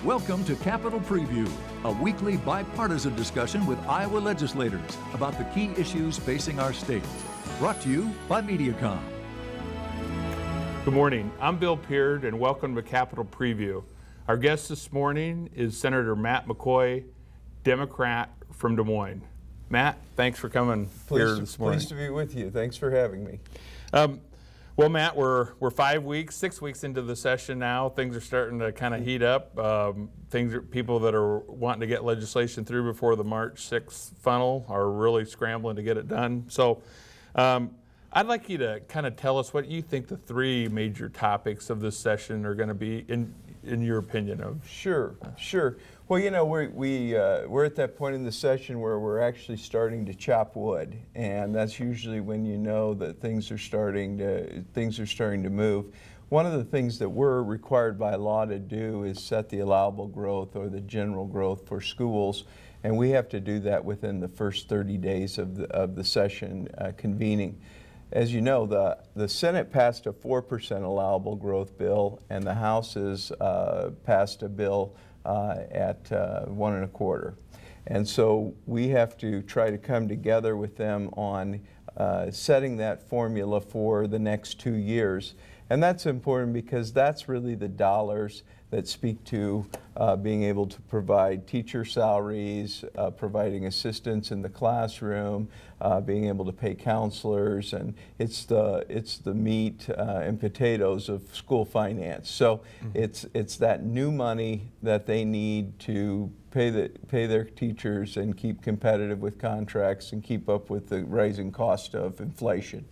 Welcome to Capitol Preview, a weekly bipartisan discussion with Iowa legislators about the key issues facing our state. Brought to you by Mediacom. Good morning. I'm Bill Peard, and welcome to Capitol Preview. Our guest this morning is Senator Matt McCoy, Democrat from Des Moines. Matt, thanks for coming here this morning. Pleased to be with you. Thanks for having me. Well, Matt, we're 6 weeks into the session now. Things are starting to kind of heat up. People that are wanting to get legislation through before the March 6th funnel are really scrambling to get it done. So I'd like you to kind of tell us what you think the three major topics of this session are going to be, in your opinion of. Sure. Well, you know, we're at that point in the session where we're actually starting to chop wood, and that's usually when you know that things are starting to move. One of the things that we're required by law to do is set the allowable growth or the general growth for schools, and we have to do that within the first 30 days of the session convening. As you know, the Senate passed a 4% allowable growth bill, and the House has passed a bill at 1.25%. And so we have to try to come together with them on setting that formula for the next 2 years. And that's important because that's really the dollars that speak to being able to provide teacher salaries, providing assistance in the classroom, being able to pay counselors, and it's the meat and potatoes of school finance. So it's that new money that they need to pay their teachers and keep competitive with contracts and keep up with the rising cost of inflation.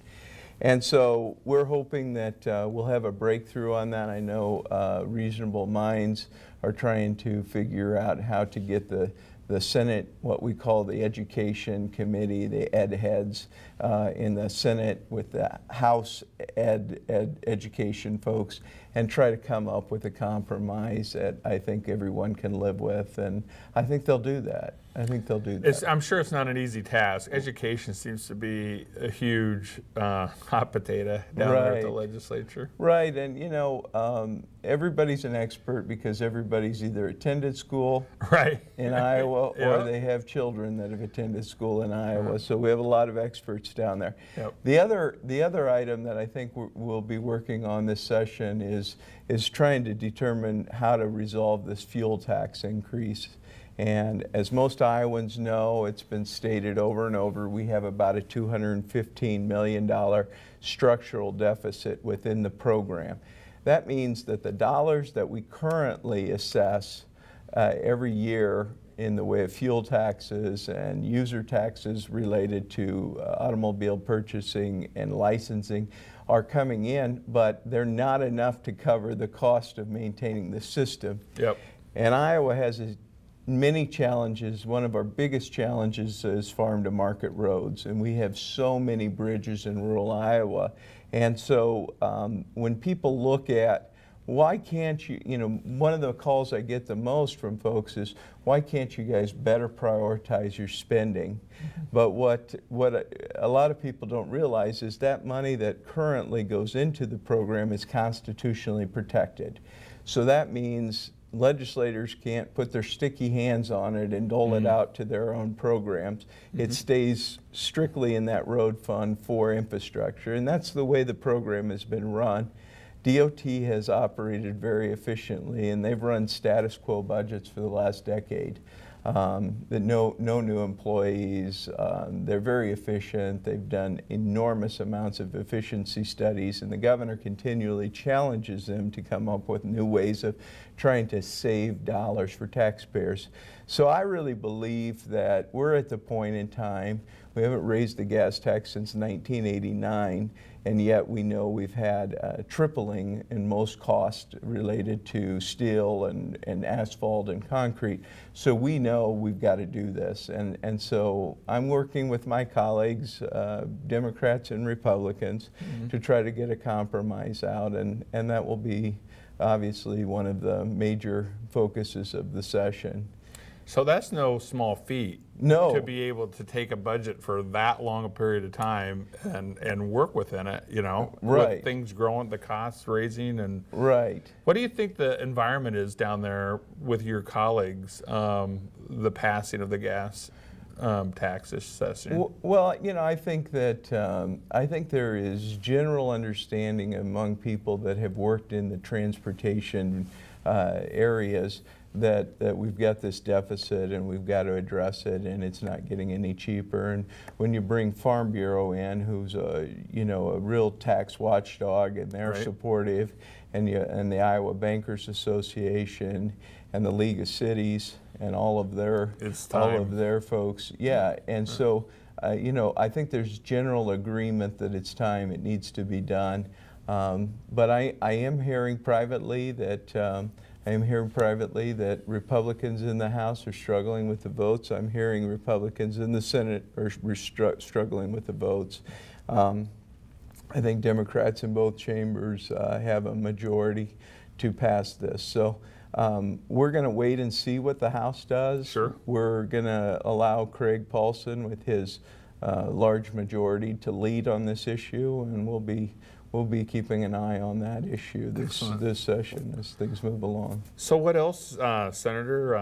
And so we're hoping that we'll have a breakthrough on that. I know reasonable minds are trying to figure out how to get the Senate, what we call the Education Committee, the ed heads in the Senate with the House education folks, and try to come up with a compromise that I think everyone can live with, and I think they'll do that. I'm sure it's not an easy task. Education seems to be a huge hot potato down there at the legislature. Right, and you know, everybody's an expert because everybody's either attended school in Iowa or they have children that have attended school in Iowa. So we have a lot of experts down there. Yep. The other item that I think we'll be working on this session is trying to determine how to resolve this fuel tax increase. And as most Iowans know, it's been stated over and over, we have about a $215 million structural deficit within the program. That means that the dollars that we currently assess every year in the way of fuel taxes and user taxes related to automobile purchasing and licensing are coming in, but they're not enough to cover the cost of maintaining the system. Yep. And Iowa has many challenges. One of our biggest challenges is farm to market roads, and we have so many bridges in rural Iowa. And so when people look at why can't you, one of the calls I get the most from folks is, why can't you guys better prioritize your spending? But what a lot of people don't realize is that money that currently goes into the program is constitutionally protected. So that means legislators can't put their sticky hands on it and dole it out to their own programs. It stays strictly in that road fund for infrastructure, and that's the way the program has been run. DOT has operated very efficiently, and they've run status quo budgets for the last decade. No new employees. They're very efficient. They've done enormous amounts of efficiency studies, and the governor continually challenges them to come up with new ways of trying to save dollars for taxpayers. So I really believe that we're at the point in time, we haven't raised the gas tax since 1989, and yet we know we've had a tripling in most costs related to steel and asphalt and concrete. So we know we've got to do this. And so I'm working with my colleagues, Democrats and Republicans, to try to get a compromise out, and that will be obviously one of the major focuses of the session. So that's no small feat. No. To be able to take a budget for that long a period of time and work within it, Right. with things growing, the costs raising, and Right. What do you think the environment is down there with your colleagues? The passing of the gas tax this session. Well, I think that I think there is general understanding among people that have worked in the transportation areas that we've got this deficit and we've got to address it, and it's not getting any cheaper. And when you bring Farm Bureau in, who's a real tax watchdog, and they're Right. supportive, and the Iowa Bankers Association and the League of Cities and all of their folks, yeah. And so I think there's general agreement that it's time, it needs to be done. But I am hearing privately that Republicans in the House are struggling with the votes. I'm hearing Republicans in the Senate are struggling with the votes. I think Democrats in both chambers have a majority to pass this. So we're going to wait and see what the House does. Sure. We're going to allow Craig Paulson with his large majority to lead on this issue, and we'll be keeping an eye on that issue this session as things move along. So what else, Senator,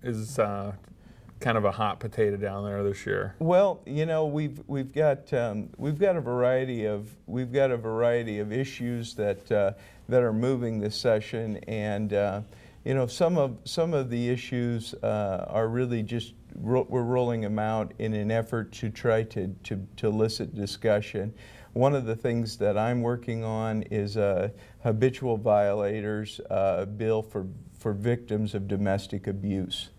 is kind of a hot potato down there this year? Well, we've got a variety of issues that are moving this session, and some of the issues are really just we're rolling them out in an effort to try to elicit discussion. One of the things that I'm working on is a habitual violators bill for victims of domestic abuse.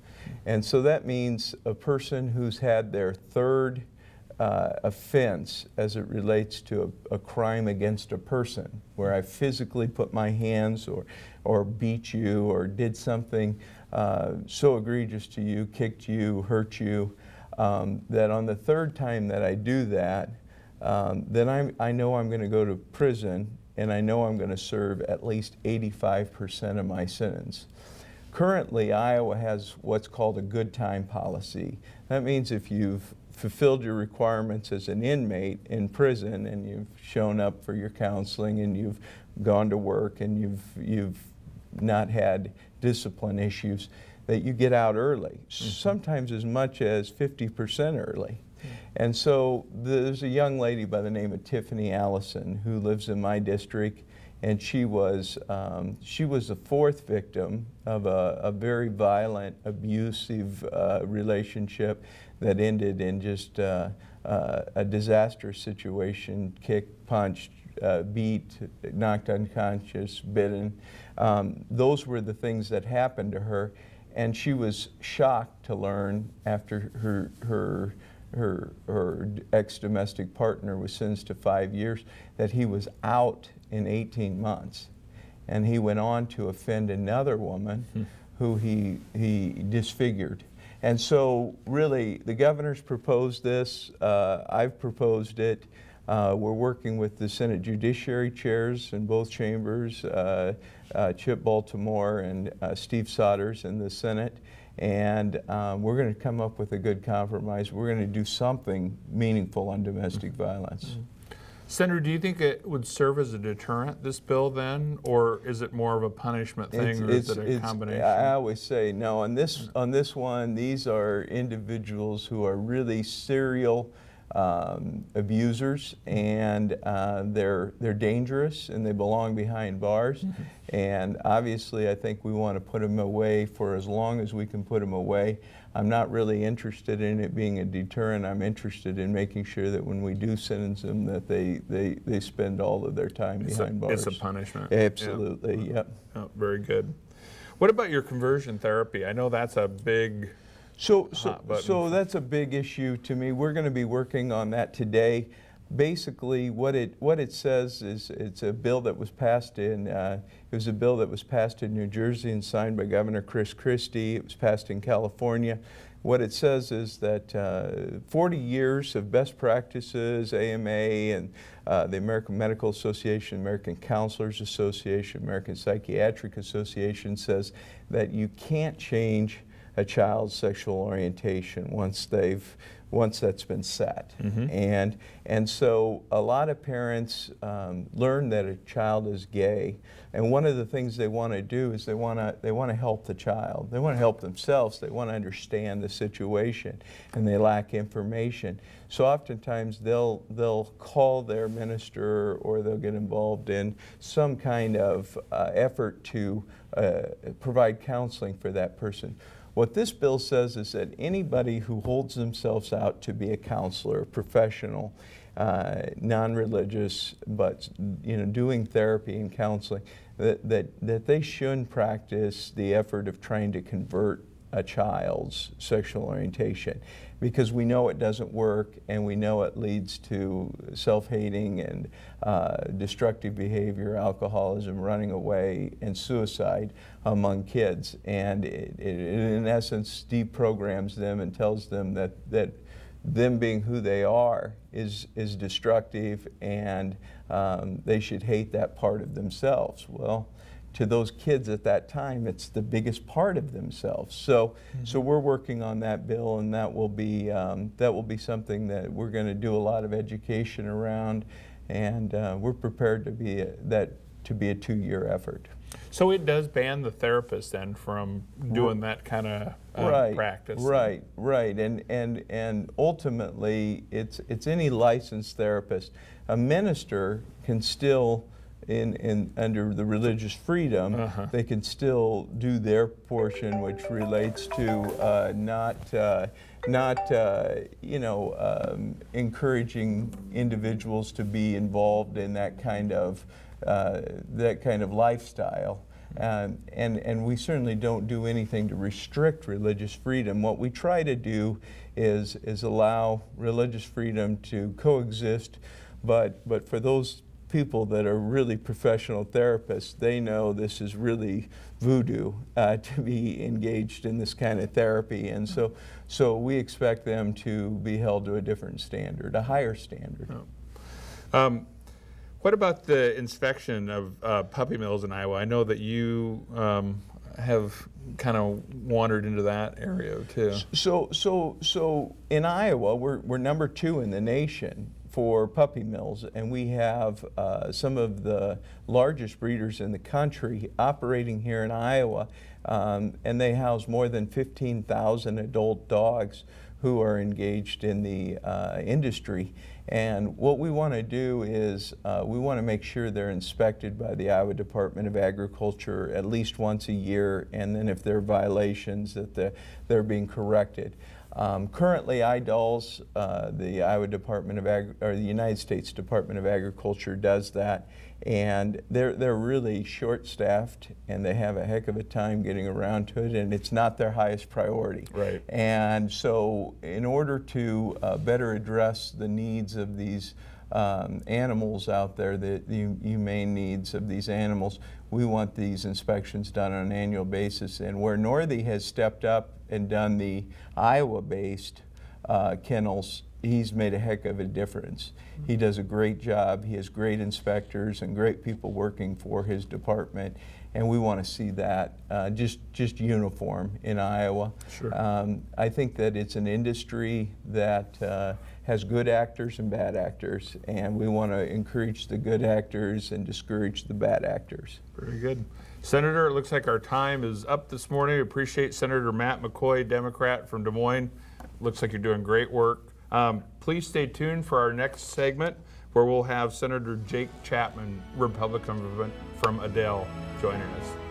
And so that means a person who's had their third offense as it relates to a crime against a person, where I physically put my hands or beat you or did something so egregious to you, kicked you, hurt you, that on the third time that I do that, then I know I'm going to go to prison, and I know I'm going to serve at least 85% of my sentence. Currently, Iowa has what's called a good time policy. That means if you've fulfilled your requirements as an inmate in prison, and you've shown up for your counseling, and you've gone to work, and you've not had discipline issues, that you get out early, sometimes as much as 50% early. And so there's a young lady by the name of Tiffany Allison who lives in my district, and she was the fourth victim of a very violent, abusive relationship that ended in just a disastrous situation: kicked, punched, beat, knocked unconscious, bitten. Those were the things that happened to her, and she was shocked to learn after her ex-domestic partner was sentenced to 5 years that he was out in 18 months. And he went on to offend another woman who he disfigured. And so really, the governor's proposed this, I've proposed it. We're working with the Senate Judiciary chairs in both chambers, Chip Baltimore and Steve Sodders in the Senate. And we're going to come up with a good compromise. We're going to do something meaningful on domestic violence. Senator, do you think it would serve as a deterrent, this bill, then, or is it more of a punishment thing, or is it a combination? I always say no. On this one, these are individuals who are really serial abusers, and they're dangerous, and they belong behind bars. And obviously, I think we want to put them away for as long as we can put them away. I'm not really interested in it being a deterrent. I'm interested in making sure that when we do sentence them, that they spend all of their time behind bars. It's a punishment. Absolutely, yeah. yep. Oh, very good. What about your conversion therapy? I know that's a big So that's a big issue to me. We're going to be working on that today. Basically, what it says is it's a bill that was passed in New Jersey and signed by Governor Chris Christie. It was passed in California. What it says is that 40 years of best practices, AMA and the American Medical Association, American Counselors Association, American Psychiatric Association says that you can't change a child's sexual orientation once that's been set. And so a lot of parents learn that a child is gay, and one of the things they want to do is they want to help the child. They want to help themselves. They want to understand the situation, and they lack information. So oftentimes they'll call their minister, or they'll get involved in some kind of effort to provide counseling for that person. What this bill says is that anybody who holds themselves out to be a counselor, a professional, non-religious, but doing therapy and counseling, that they shouldn't practice the effort of trying to convert a child's sexual orientation, because we know it doesn't work, and we know it leads to self-hating and destructive behavior, alcoholism, running away, and suicide among kids. And it in essence deprograms them and tells them that them being who they are is destructive, and they should hate that part of themselves. Well, to those kids at that time, it's the biggest part of themselves. So we're working on that bill, and that will be something that we're going to do a lot of education around, and we're prepared to be a 2-year effort. So it does ban the therapist then from doing that kind of practice. Right. And ultimately, it's any licensed therapist. A minister can still, under the religious freedom, they can still do their portion, which relates to not encouraging individuals to be involved in that kind of lifestyle. And we certainly don't do anything to restrict religious freedom. What we try to do is allow religious freedom to coexist, but for those people that are really professional therapists, they know this is really voodoo to be engaged in this kind of therapy, and so we expect them to be held to a different standard, a higher standard. What about the inspection of puppy mills in Iowa? I know that you have kind of wandered into that area too. So in Iowa, we're number 2 in the nation for puppy mills, and we have some of the largest breeders in the country operating here in Iowa, and they house more than 15,000 adult dogs who are engaged in the industry. And what we want to do is we want to make sure they're inspected by the Iowa Department of Agriculture at least once a year, and then if there are violations, that they're being corrected. Currently, IDALS, the Iowa Department of or the United States Department of Agriculture, does that, and they're really short-staffed, and they have a heck of a time getting around to it, and it's not their highest priority. Right. And so, in order to better address the needs of these animals out there, the humane needs of these animals, we want these inspections done on an annual basis. And where Northey has stepped up and done the Iowa-based kennels, he's made a heck of a difference. He does a great job. He has great inspectors and great people working for his department, and we want to see that just uniform in Iowa. Sure. I think that it's an industry that has good actors and bad actors, and we want to encourage the good actors and discourage the bad actors. Very good. Senator, it looks like our time is up this morning. Appreciate Senator Matt McCoy, Democrat from Des Moines. Looks like you're doing great work. Please stay tuned for our next segment, where we'll have Senator Jake Chapman, Republican from Adel, joining us.